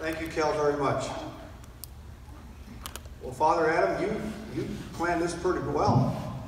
Thank you, Cal, very much. Well, Father Adam, you planned this pretty well.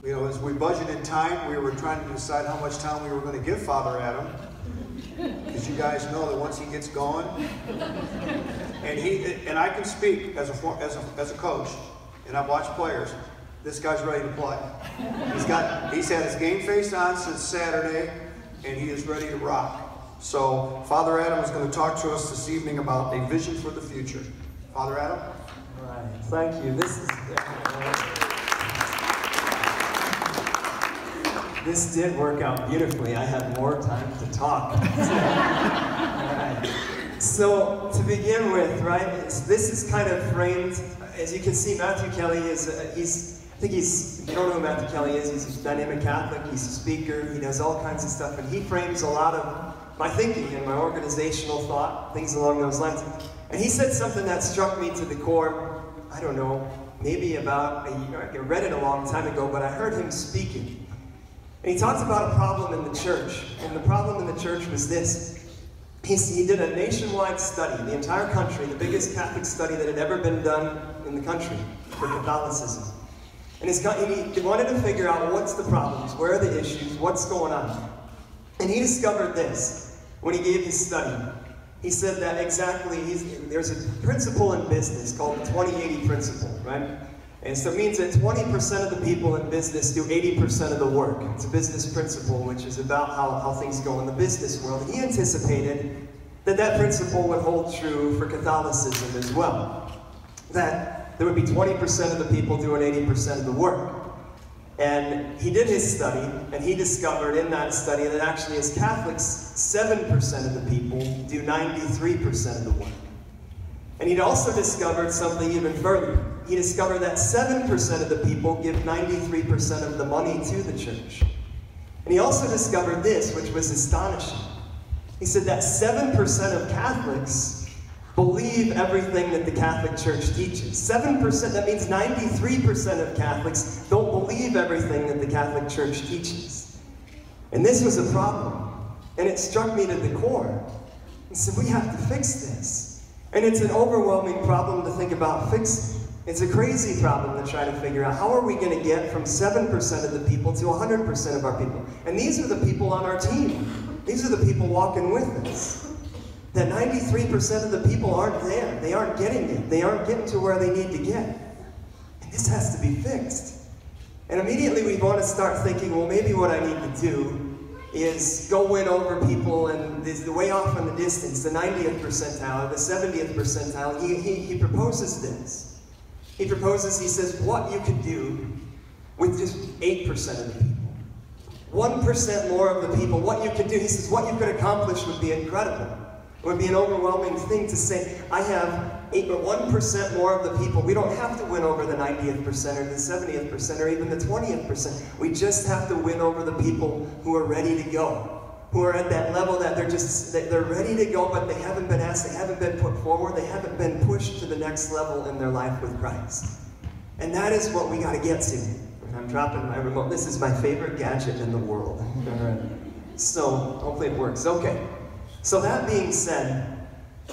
You know, as we budgeted time, we were trying to decide how much time we were going to give Father Adam, because you guys know that once he gets going, and I can speak as a coach, and I've watched players. This guy's ready to play. He's had his game face on since Saturday, and he is ready to rock. So Father Adam is going to talk to us this evening about a vision for the future. Father Adam? All right. Thank you. This did work out beautifully. I had more time to talk. All right. So to begin with, right, this is kind of framed, as you can see, Matthew Kelly is, if you don't know who Matthew Kelly is, he's a dynamic Catholic, he's a speaker, he does all kinds of stuff, and he frames a lot of my thinking and my organizational thought, things along those lines. And he said something that struck me to the core, I don't know, maybe about a year. I read it a long time ago, but I heard him speaking. And he talked about a problem in the church, and the problem in the church was this. He did a nationwide study, the entire country, the biggest Catholic study that had ever been done in the country for Catholicism. And he wanted to figure out what's the problems, where are the issues, what's going on. And he discovered this when he gave his study. He said that there's a principle in business called the 20-80 principle, right? And so it means that 20% of the people in business do 80% of the work. It's a business principle, which is about how things go in the business world. And he anticipated that principle would hold true for Catholicism as well. That there would be 20% of the people doing 80% of the work. And he did his study, and he discovered in that study that actually as Catholics, 7% of the people do 93% of the work. And he'd also discovered something even further. He discovered that 7% of the people give 93% of the money to the church. And he also discovered this, which was astonishing. He said that 7% of Catholics believe everything that the Catholic Church teaches. 7%, that means 93% of Catholics don't believe everything that the Catholic Church teaches. And this was a problem. And it struck me to the core. He said, we have to fix this. And it's an overwhelming problem to think about fixing. It's a crazy problem to try to figure out. How are we going to get from 7% of the people to 100% of our people? And these are the people on our team. These are the people walking with us. That 93% of the people aren't there. They aren't getting it. They aren't getting to where they need to get. And this has to be fixed. And immediately we want to start thinking, well, maybe what I need to do is go win over people, and the way off in the distance, the 90th percentile, the 70th percentile, he proposes this. He proposes, he says, what you could do with just 8% of the people. 1% more of the people, what you could do, he says, what you could accomplish would be incredible. It would be an overwhelming thing to say, I have 1% more of the people. We don't have to win over the 90th percent or the 70th percent or even the 20th percent. We just have to win over the people who are ready to go, who are at that level that they're ready to go, but they haven't been asked, they haven't been put forward, they haven't been pushed to the next level in their life with Christ. And that is what we got to get to. I'm dropping my remote. This is my favorite gadget in the world. All right. So hopefully it works. Okay. So that being said,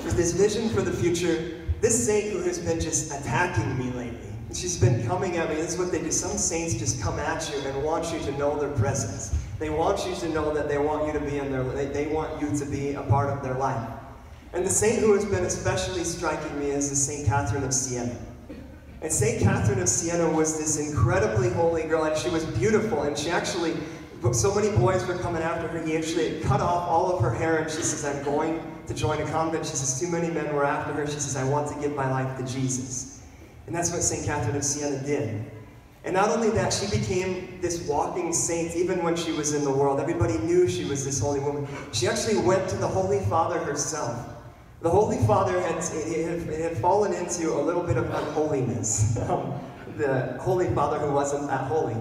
with this vision for the future, this saint who has been just attacking me lately, she's been coming at me. This is what they do. Some saints just come at you and want you to know their presence. They want you to know that they want you to be in their, they want you to be a part of their life. And the saint who has been especially striking me is the Saint Catherine of Siena. And Saint Catherine of Siena was this incredibly holy girl, and she was beautiful, and she actually, so many boys were coming after her, he actually cut off all of her hair, and she says, I'm going to join a convent. She says, too many men were after her. She says, I want to give my life to Jesus. And that's what St. Catherine of Siena did. And not only that, she became this walking saint even when she was in the world. Everybody knew she was this holy woman. She actually went to the Holy Father herself. The Holy Father had fallen into a little bit of unholiness. The Holy Father who wasn't that holy.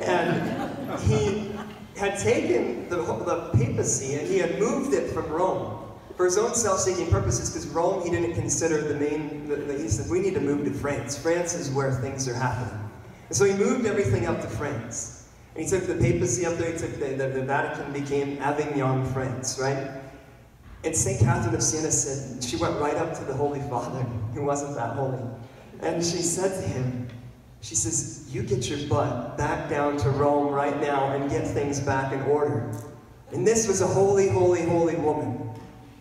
And he had taken the papacy and he had moved it from Rome for his own self-seeking purposes, because Rome he didn't consider the main, he said, we need to move to France. France is where things are happening. And so he moved everything up to France. And he took the papacy up there, he took the Vatican became Avignon, France, right? And St. Catherine of Siena said, she went right up to the Holy Father, who wasn't that holy. And she said to him, she says, you get your butt back down to Rome right now and get things back in order. And this was a holy, holy, holy woman.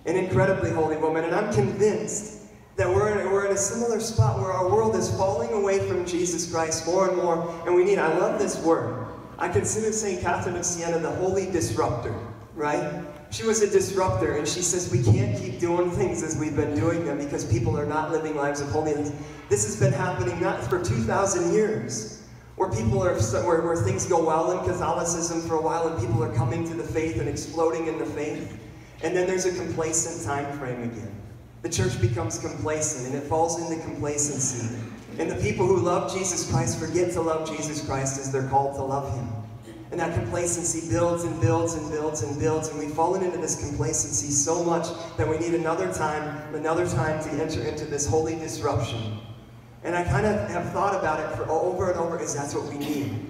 An incredibly holy woman. And I'm convinced that we're in a similar spot where our world is falling away from Jesus Christ more and more. And I love this word. I consider St. Catherine of Siena the holy disruptor, right? She was a disruptor, and she says we can't keep doing things as we've been doing them because people are not living lives of holiness. This has been happening not for 2,000 years, where where things go well in Catholicism for a while, and people are coming to the faith and exploding in the faith, and then there's a complacent time frame again. The church becomes complacent, and it falls into complacency. And the people who love Jesus Christ forget to love Jesus Christ as they're called to love him. And that complacency builds and builds and builds and builds, and we've fallen into this complacency so much that we need another time to enter into this holy disruption. And I kind of have thought about it for over and over, is that's what we need.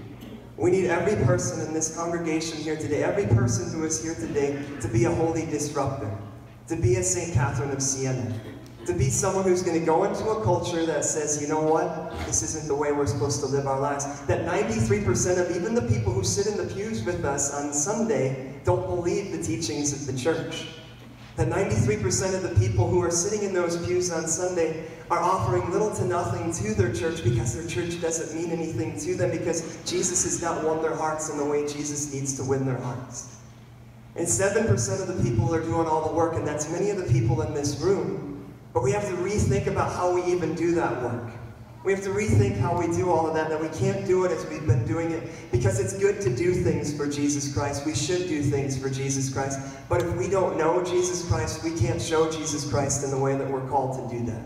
We need every person in this congregation here today, every person who is here today, to be a holy disruptor, to be a St. Catherine of Siena, to be someone who's going to go into a culture that says, you know what, this isn't the way we're supposed to live our lives. That 93% of even the people who sit in the pews with us on Sunday don't believe the teachings of the church. That 93% of the people who are sitting in those pews on Sunday are offering little to nothing to their church because their church doesn't mean anything to them, because Jesus has not won their hearts in the way Jesus needs to win their hearts. And 7% of the people are doing all the work, and that's many of the people in this room. But we have to rethink about how we even do that work. We have to rethink how we do all of that we can't do it as we've been doing it, because it's good to do things for Jesus Christ. We should do things for Jesus Christ. But if we don't know Jesus Christ, we can't show Jesus Christ in the way that we're called to do that.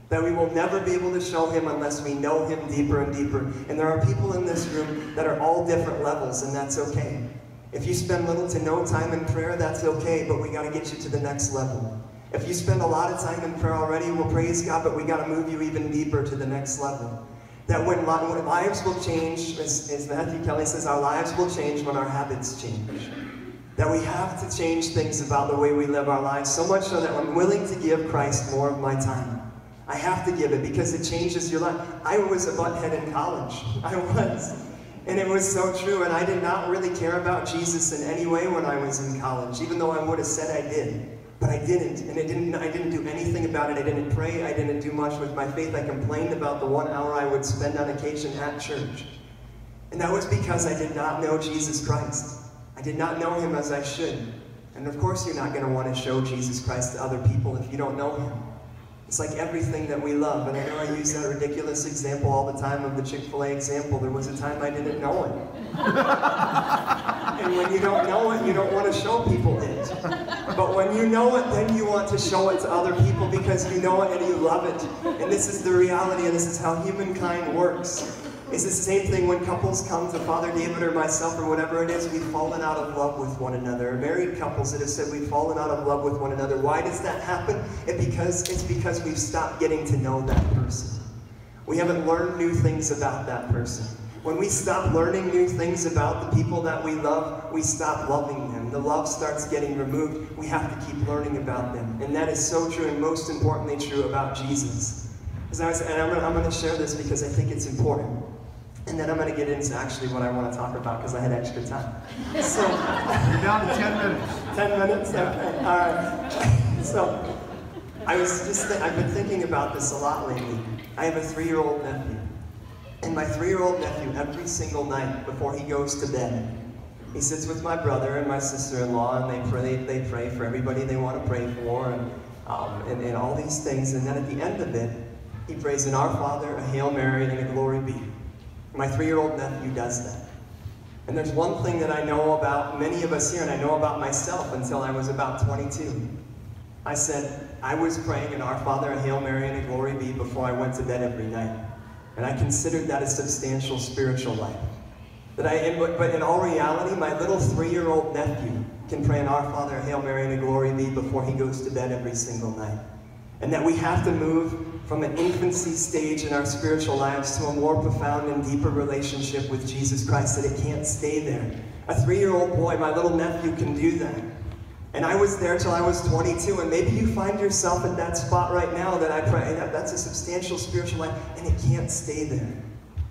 That we will never be able to show him unless we know him deeper and deeper. And there are people in this room that are all different levels, and that's okay. If you spend little to no time in prayer, that's okay, but we got to get you to the next level. If you spend a lot of time in prayer already, well, praise God, but we got to move you even deeper to the next level. That when lives will change, as Matthew Kelly says, our lives will change when our habits change. That we have to change things about the way we live our lives, so much so that I'm willing to give Christ more of my time. I have to give it because it changes your life. I was a butthead in college. I was. And it was so true, and I did not really care about Jesus in any way when I was in college, even though I would have said I did. But I didn't, and I didn't do anything about it. I didn't pray, I didn't do much with my faith. I complained about the 1 hour I would spend on occasion at church. And that was because I did not know Jesus Christ. I did not know him as I should. And of course you're not going to want to show Jesus Christ to other people if you don't know him. It's like everything that we love. And I know I use that ridiculous example all the time of the Chick-fil-A example. There was a time I didn't know it. And when you don't know it, you don't want to show people it. But when you know it, then you want to show it to other people because you know it and you love it. And this is the reality, and this is how humankind works. It's the same thing when couples come to Father David or myself or whatever it is, we've fallen out of love with one another. Or married couples that have said we've fallen out of love with one another. Why does that happen? It's because we've stopped getting to know that person. We haven't learned new things about that person. When we stop learning new things about the people that we love, we stop loving them. The love starts getting removed. We have to keep learning about them. And that is so true, and most importantly true about Jesus. And I'm going to share this because I think it's important. And then I'm going to get into actually what I want to talk about because I had extra time. So, you're down to 10 minutes. 10 minutes? Yeah. Okay. All right. So, I've been thinking about this a lot lately. I have a 3-year-old nephew. And my 3-year-old nephew, every single night before he goes to bed, he sits with my brother and my sister-in-law, and they pray for everybody they want to pray for, and all these things. And then at the end of it, he prays an Our Father, a Hail Mary, and a Glory Be. My 3-year-old nephew does that. And there's one thing that I know about many of us here, and I know about myself until I was about 22. I said, I was praying an Our Father, a Hail Mary, and a Glory Be before I went to bed every night. And I considered that a substantial spiritual life. But in all reality, my little 3-year-old nephew can pray an Our Father, a Hail Mary, and a Glory Be before he goes to bed every single night. And that we have to move from an infancy stage in our spiritual lives to a more profound and deeper relationship with Jesus Christ, that it can't stay there. A 3-year-old boy, my little nephew, can do that. And I was there till I was 22, and maybe you find yourself at that spot right now that I pray, that's a substantial spiritual life, and it can't stay there.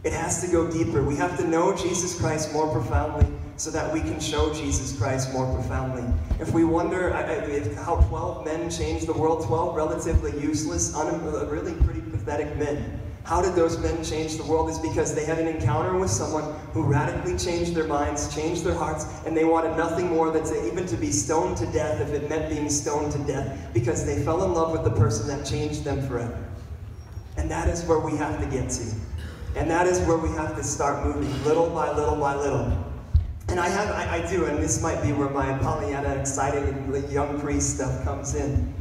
It has to go deeper. We have to know Jesus Christ more profoundly so that we can show Jesus Christ more profoundly. If we wonder how 12 men changed the world, 12 relatively useless, really pretty pathetic men. How did those men change the world? Is because they had an encounter with someone who radically changed their minds, changed their hearts, and they wanted nothing more than even to be stoned to death if it meant being stoned to death, because they fell in love with the person that changed them forever. And that is where we have to get to. And that is where we have to start moving, little by little by little. And I do, and this might be where my Pollyanna, exciting young priest stuff comes in.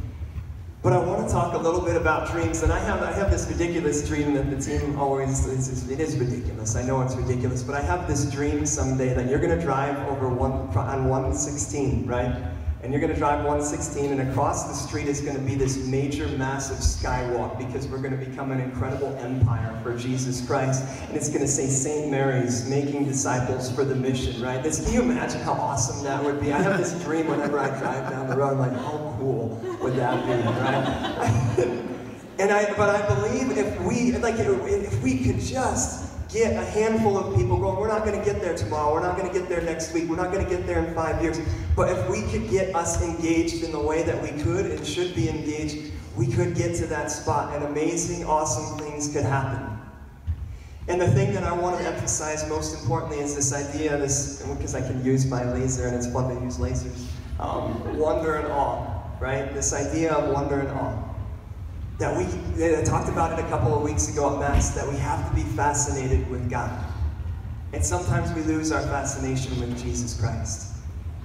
But I want to talk a little bit about dreams, and I have this ridiculous dream that the team always, it is ridiculous, I know it's ridiculous, but I have this dream someday that you're going to drive over on 116, right? And you're going to drive 116, and across the street is going to be this major, massive skywalk, because we're going to become an incredible empire for Jesus Christ. And it's going to say St. Mary's, making disciples for the mission, right? Can you imagine how awesome that would be? I have this dream whenever I drive down the road, I'm like, how cool would that be, right? But I believe if we could just get a handful of people going, we're not going to get there tomorrow, we're not going to get there next week, we're not going to get there in 5 years, but if we could get us engaged in the way that we could and should be engaged, we could get to that spot, and amazing, awesome things could happen. And the thing that I want to emphasize most importantly is this idea, because I can use my laser, and it's fun to use lasers, wonder and awe, right? This idea of wonder and awe. I talked about it a couple of weeks ago at Mass, that we have to be fascinated with God. And sometimes we lose our fascination with Jesus Christ.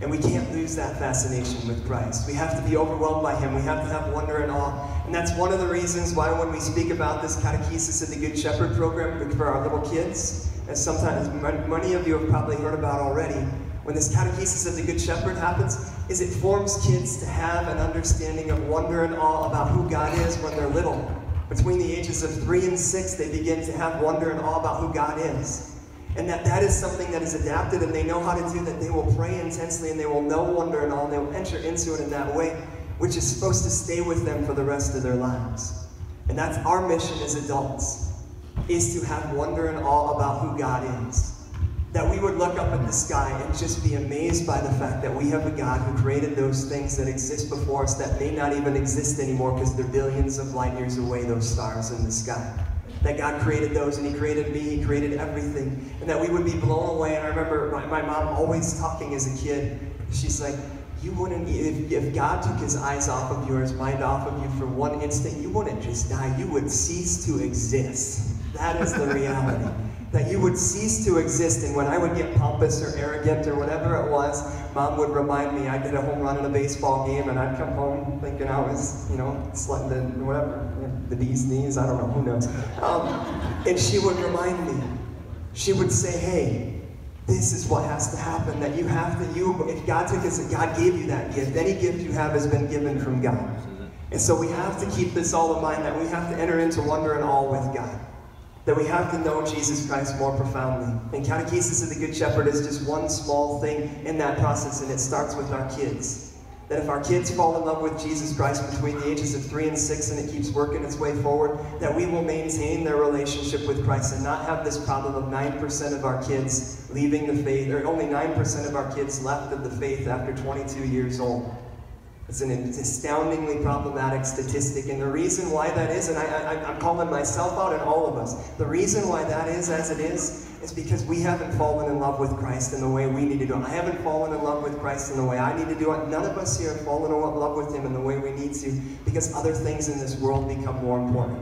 And we can't lose that fascination with Christ. We have to be overwhelmed by Him. We have to have wonder and awe. And that's one of the reasons why when we speak about this Catechesis of the Good Shepherd program for our little kids, as sometimes many of you have probably heard about already, when this Catechesis of the Good Shepherd happens, is it forms kids to have an understanding of wonder and awe about who God is when they're little. Between the ages of 3 and 6, they begin to have wonder and awe about who God is. And that is something that is adapted, and they know how to do that. They will pray intensely, and they will know wonder and awe, and they will enter into it in that way, which is supposed to stay with them for the rest of their lives. And that's our mission as adults, is to have wonder and awe about who God is. That we would look up at the sky and just be amazed by the fact that we have a God who created those things that exist before us that may not even exist anymore because they're billions of light years away, those stars in the sky. That God created those, and He created me, He created everything. And that we would be blown away. And I remember my mom always talking as a kid. She's like, you wouldn't, if God took His eyes off of you or His mind off of you for one instant, you wouldn't just die, you would cease to exist. That is the reality. That you would cease to exist, and when I would get pompous or arrogant or whatever it was, Mom would remind me I'd get a home run in a baseball game, and I'd come home thinking I was, slutting the whatever, the bee's knees, I don't know, who knows. And she would remind me, she would say, hey, this is what has to happen, that if God gave you that gift, any gift you have has been given from God. And so we have to keep this all in mind, that we have to enter into wonder and awe with God. That we have to know Jesus Christ more profoundly. And Catechesis of the Good Shepherd is just one small thing in that process, and it starts with our kids. That if our kids fall in love with Jesus Christ between the ages of 3 and 6, and it keeps working its way forward, that we will maintain their relationship with Christ and not have this problem of 9% of our kids leaving the faith, or only 9% of our kids left of the faith after 22 years old. It's an astoundingly problematic statistic, and the reason why that is, and I'm calling myself out and all of us, the reason why that is as it is because we haven't fallen in love with Christ in the way we need to do it. I haven't fallen in love with Christ in the way I need to do it. None of us here have fallen in love with Him in the way we need to, because other things in this world become more important.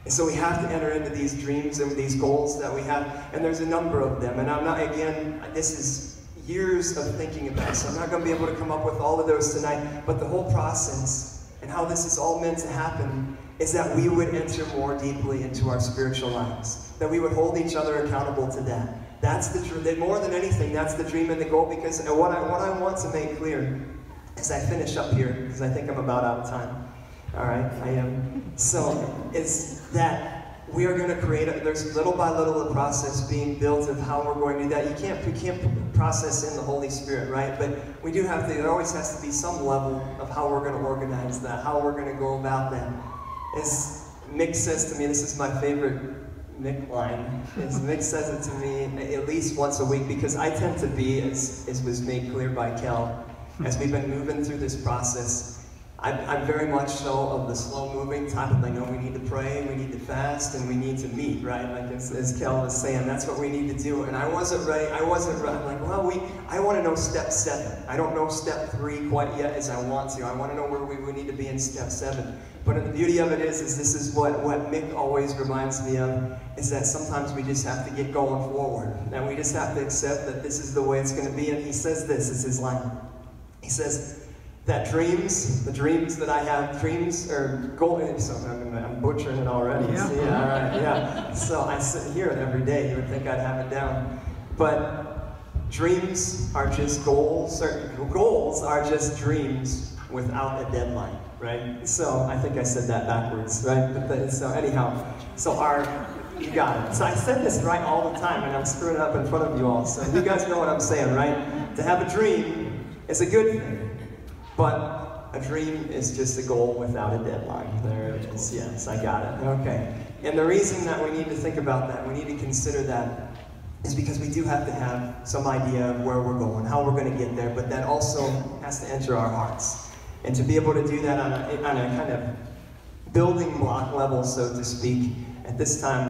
And so we have to enter into these dreams and these goals that we have, and there's a number of them, and I'm not, again, this is years of thinking about, so I'm not going to be able to come up with all of those tonight, but the whole process and how this is all meant to happen is that we would enter more deeply into our spiritual lives, that we would hold each other accountable to that. That's the dream. More than anything, that's the dream and the goal, because what I want to make clear as I finish up here, because I think I'm about out of time. All right, I am. So, is that we are going to create, there's little by little a process being built of how we're going to do that. We can't process in the Holy Spirit, right? But we do have to, there always has to be some level of how we're going to organize that, how we're going to go about that. As Mick says to me, this is my favorite Mick line, is Mick says it to me at least once a week, because I tend to be, as was made clear by Kel, as we've been moving through this process, I'm very much so of the slow-moving type of, I know we need to pray, we need to fast, and we need to meet, right? Like as Kel was saying, that's what we need to do. And I wasn't ready. I'm like, well, I want to know step 7. I don't know step 3 quite yet as I want to. I want to know where we need to be in step 7. But the beauty of it is this is what Mick always reminds me of, is that sometimes we just have to get going forward. And we just have to accept that this is the way it's going to be. And he says this, is his line. He says, that the dreams that I have, dreams are golden. So I'm butchering it already. Yeah. See? All right, yeah. So I hear it every day. You would think I'd have it down. But dreams are just goals, or goals are just dreams without a deadline, right? So I think I said that backwards, right? But so anyhow, you got it. So I said this right all the time, and I'm screwing it up in front of you all. So you guys know what I'm saying, right? To have a dream is a good thing. But a dream is just a goal without a deadline. There it is. Yes, I got it. Okay. And the reason that we need to think about that, we need to consider that, is because we do have to have some idea of where we're going, how we're going to get there, but that also has to enter our hearts. And to be able to do that on a kind of building block level, so to speak, at this time,